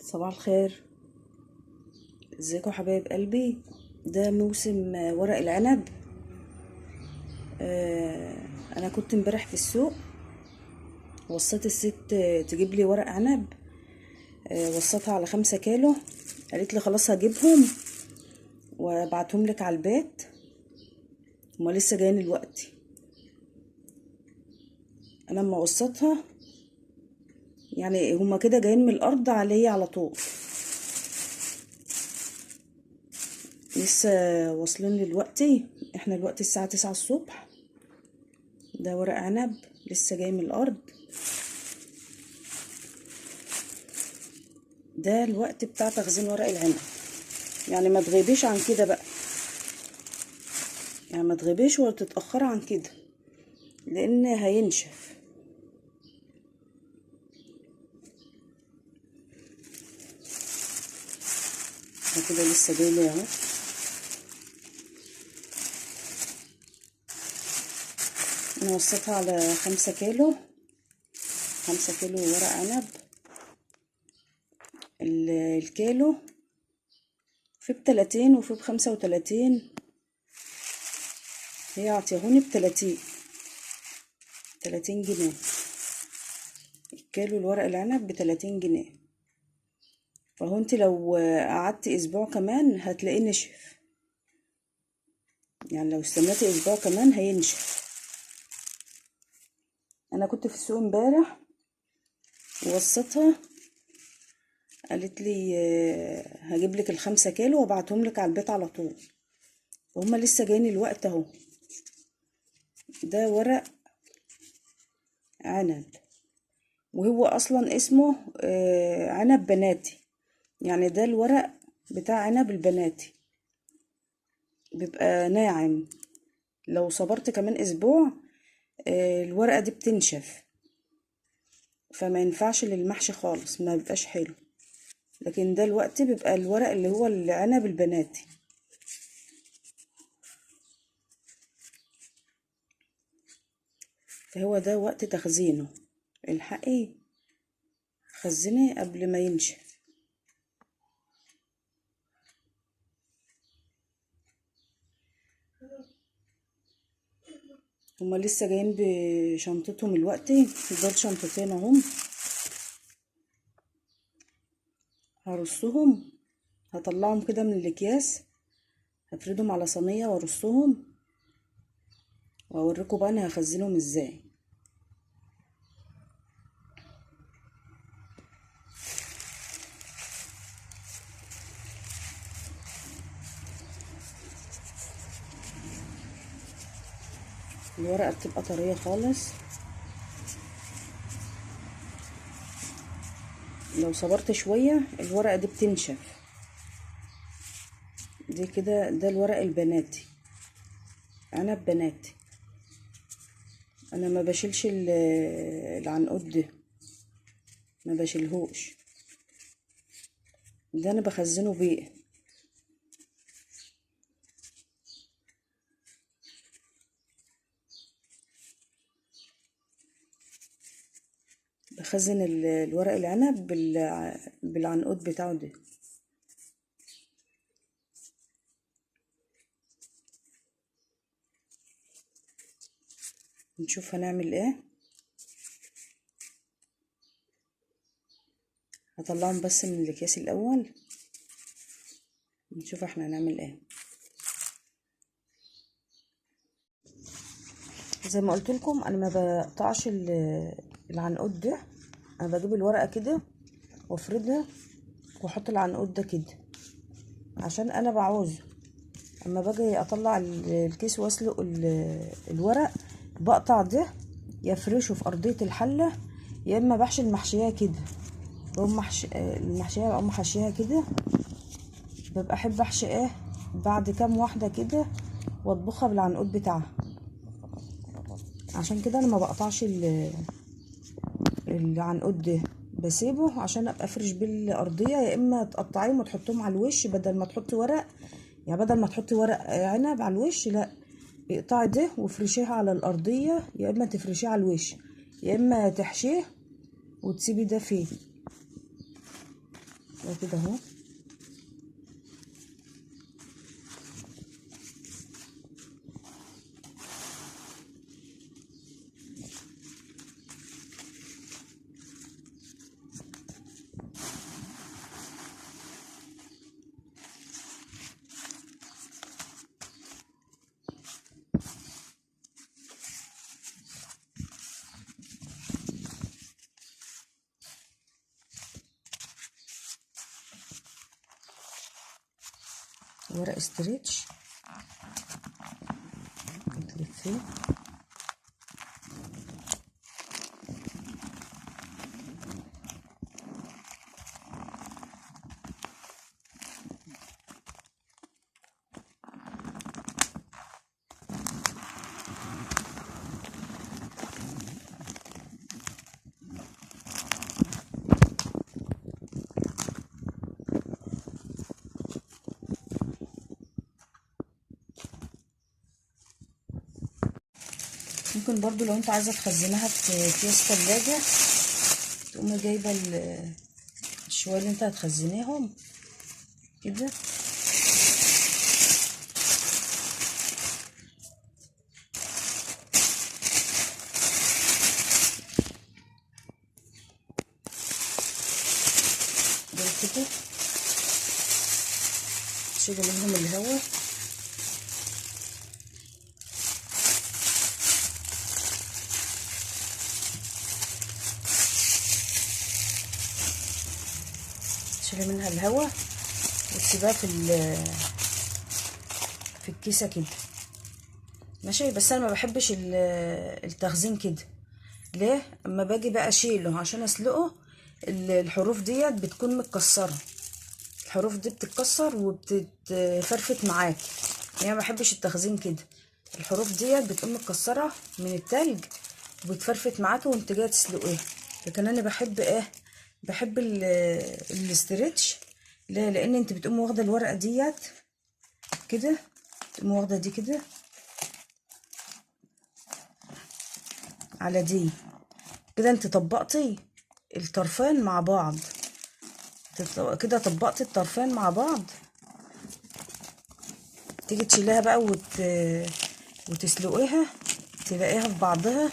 صباح الخير. ازيكم حبايب قلبي؟ ده موسم ورق العنب. انا كنت امبارح في السوق، وصيت الست تجيب لي ورق عنب. وصيتها على 5 كيلو، قالت لي خلاص هجيبهم وابعتهم لك على البيت. هما لسه جايين دلوقتي. انا لما وصيتها يعني هما كده جايين من الارض عليا على طول، لسه واصلين لي دلوقتي. احنا دلوقتي الساعة 9 الصبح. ده ورق عنب لسه جاي من الارض. ده الوقت بتاع تخزين ورق العنب، يعني ما تغيبيش عن كده بقى، يعني ما تغيبيش ولا تتأخري عن كده لان هينشف. كده لسه جاي لي اهو. انا وصيتها على 5 كيلو، 5 كيلو ورق عنب. الكيلو في ب30 وفي ب35. هي عطيهوني ب30 جنيه. الكيلو الورق العنب ب30 جنيه. فهو انت لو قعدتي اسبوع كمان هتلاقيه نشف، يعني لو استنيتي اسبوع كمان هينشف. انا كنت في السوق امبارح ووصيتها، قالت لي هجيب لك ال5 كيلو وابعتهم لك على البيت على طول. وهم لسه جايين الوقت اهو. ده ورق عنب، وهو اصلا اسمه عنب بناتي، يعني ده الورق بتاع عنب البناتي، بيبقى ناعم. لو صبرت كمان اسبوع الورقة دي بتنشف، فما ينفعش للمحشي خالص، ما بيبقاش حلو. لكن ده الوقت بيبقى الورق اللي هو العنب البناتي. فهو ده وقت تخزينه. الحقي خزني قبل ما ينشف. هما لسه جايين بشنطتهم دلوقتي. دول شنطتين اهم. هرصهم، هطلعهم كده من الاكياس، هفردهم على صينية وارصهم، واوريكم بقى انا هخزنهم ازاي. الورقة بتبقى طرية خالص. لو صبرت شوية الورقة دي بتنشف. دي كده ده الورق البناتي، عنب بناتي. انا ما بشيلش العنقود ده، ما بشيلهوش. ده انا بخزنه بيه. بخزن الورق العنب بالعنقود بتاعه ده. نشوف هنعمل ايه. هطلعهم بس من الاكياس الاول، نشوف احنا هنعمل ايه. زي ما قلت لكم انا ما بقطعش العنقود ده. انا بجيب الورقه كده وافردها واحط العنقود ده كده، عشان انا بعوزه. اما باجي اطلع الكيس واسلق الورق، بقطع ده يفرشه في ارضيه الحله، يا اما بحشي المحشيه كده. بقوم المحشيه بقوم حشيها كده. ببقى احب احشي ايه بعد كام واحده كده واطبخها بالعنقود بتاعها. عشان كده انا ما بقطعش العنقود ده، بسيبه عشان ابقى افرش بالارضيه. يا اما تقطعيهم وتحطهم على الوش بدل ما تحطي ورق، يعني بدل ما تحطي ورق عنب على الوش، لا، اقطعي ده وافرشيها على الارضيه. يا اما تفرشيه على الوش، يا اما تحشيه وتسيبي ده فيه. كده اهو. ورق استريتش بتلفيه. ممكن برضو لو انت عايزه تخزنها في اكياس تلاجة، تقومي جايبه الشويه اللي انت هتخزنيهم كده، دول كده تشيلي منهم الهواء. تشيلي منها الهواء وتسيبها في الكيسه كده، ماشي. بس انا ما بحبش التخزين كده. ليه؟ اما باجي بقى اشيله عشان اسلقه، الحروف ديت بتكون متكسره، الحروف دي بتتكسر وبتتفرفت معاك. يعني ما بحبش التخزين كده، الحروف ديت بتقوم متكسره من التلج وبتفرفت معاكي وانت جايه تسلقيها. لكن انا بحب ايه؟ بحب الاسترتش. ليه؟ لان انت بتقوم واخده الورقه ديت كده، تقوم واخده دي كده على دي كده، انت طبقتي الطرفين مع بعض كده، طبقتي الطرفين مع بعض. تيجي تشيليها بقى وتسلقيها، تلاقيها في بعضها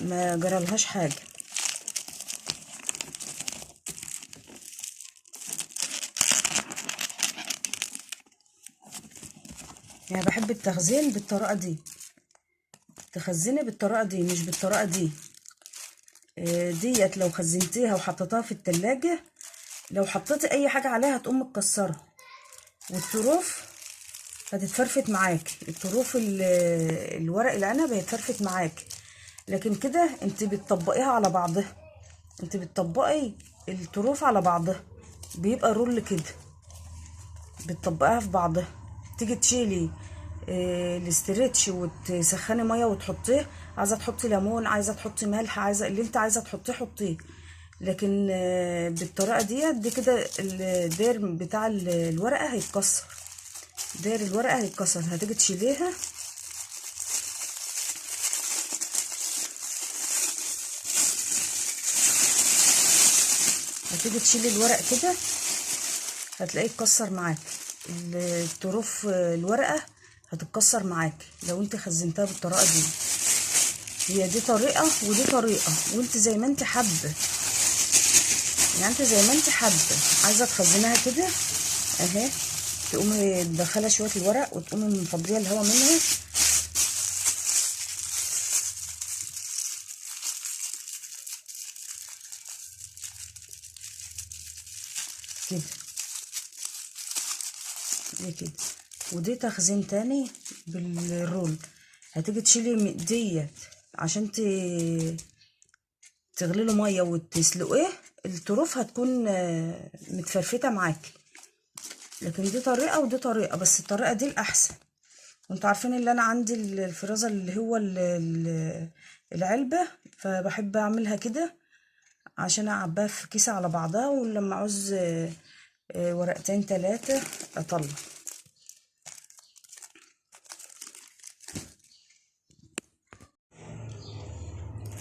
ما جرالهاش حاجه. يعني بحب التخزين بالطريقه دي، تخزني بالطريقه دي مش بالطريقه دي. ديت لو خزنتيها وحطيتها في التلاجة، لو حطيتي اي حاجه عليها هتقوم متكسره، والطروف هتتفرفت معاك، الطروف الورق العنب هيتفرفت معاك. لكن كده انت بتطبقيها على بعضها، انت بتطبقي الطروف على بعضها، بيبقى رول كده، بتطبقيها في بعضها. تيجي تشيلي الاسترتش وتسخني ميه وتحطيه، عايزه تحطي ليمون، عايزه تحطي ملح، عايزه اللي انت عايزه تحطيه حطيه. لكن بالطريقه دي كده الداير بتاع الورقه هيتكسر، داير الورقه هيتكسر. هتيجي تشيليها هتيجي تشيلي الورق كده، هتلاقيه اتكسر معاك، الطروف الورقه هتتكسر معاك لو انت خزنتها بالطريقه دي. هي دي طريقه ودي طريقه، وانت زي ما انت حابه، يعني انت زي ما انت حابه. عايزه تخزنها كده اهي، تقومي تدخلي شويه الورق وتقومي مفضيه الهواء منها كده، دي كده. ودي تخزين تاني بالرول. هتيجي تشيلي ديت عشان تغلي له ميه وتسلقيه، الطروف هتكون متفرفته معاكي. لكن دي طريقه ودي طريقه، بس الطريقه دي الاحسن. وانتوا عارفين اللي انا عندي الفرازه اللي هو العلبه، فبحب اعملها كده عشان اعبيها في كيسه على بعضها، ولما عاوز ورقتين تلاتة اطلع.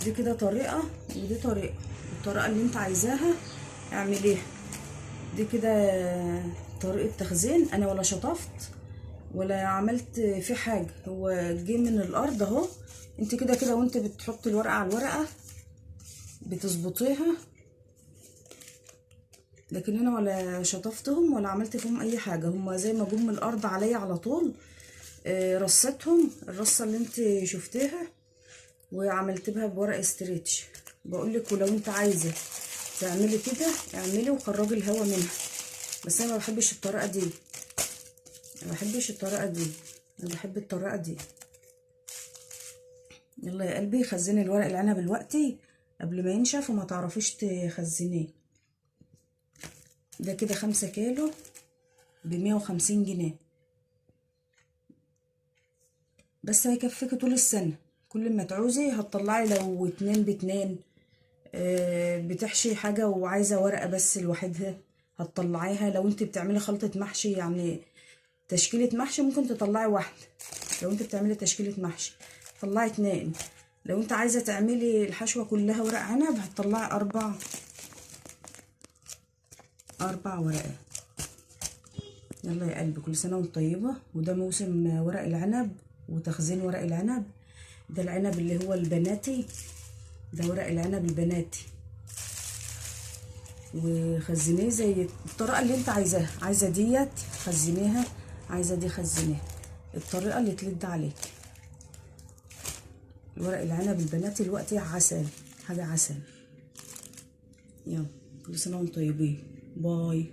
دي كده طريقه ودي طريقه، الطريقه اللي انت عايزاها اعمليها. دي كده طريقة تخزين. انا ولا شطفت ولا عملت فيه حاجة، هو جه من الارض اهو. انت كده كده وانت بتحط الورقة على الورقة بتظبطيها، لكن انا ولا شطفتهم ولا عملت فيهم اي حاجة، هما زي ما جم من الارض عليا على طول. رصتهم الرصة اللي انت شفتيها وعملت بها بورق استريتش. بقولك ولو انت عايزة تعملي كده اعملي وخرجي الهوا منها، بس انا ما بحبش الطريقة دي، ما بحبش الطريقة دي، انا بحب الطريقة دي. يلا يا قلبي خزني الورق العنب دلوقتي قبل ما ينشف وما تعرفيش تخزنيه. ده كده 5 كيلو ب150 جنيه، بس هيكفيكي طول السنة. كل ما تعوزي هتطلعي، لو 2 ب2 بتحشي حاجة وعايزة ورقة بس لوحدها هتطلعيها. لو انت بتعملي خلطة محشي يعني تشكيلة محشي ممكن تطلعي واحدة، لو انت بتعملي تشكيلة محشي طلعي 2. لو انت عايزة تعملي الحشوة كلها ورق عنب هتطلعي 4 ورقات. يلا يا قلبي كل سنة وانت طيبة. وده موسم ورق العنب وتخزين ورق العنب. ده العنب اللي هو البناتي، ده ورق العنب البناتي، وخزنيه زي الطريقة اللي انت عايزاها. عايزة ديت خزنيها، عايزة دي خزنيها، الطريقة اللي تلد عليك. ورق العنب البناتي دلوقتي عسل، حاجة عسل. يلا كل سنة وانتم طيبين. باي.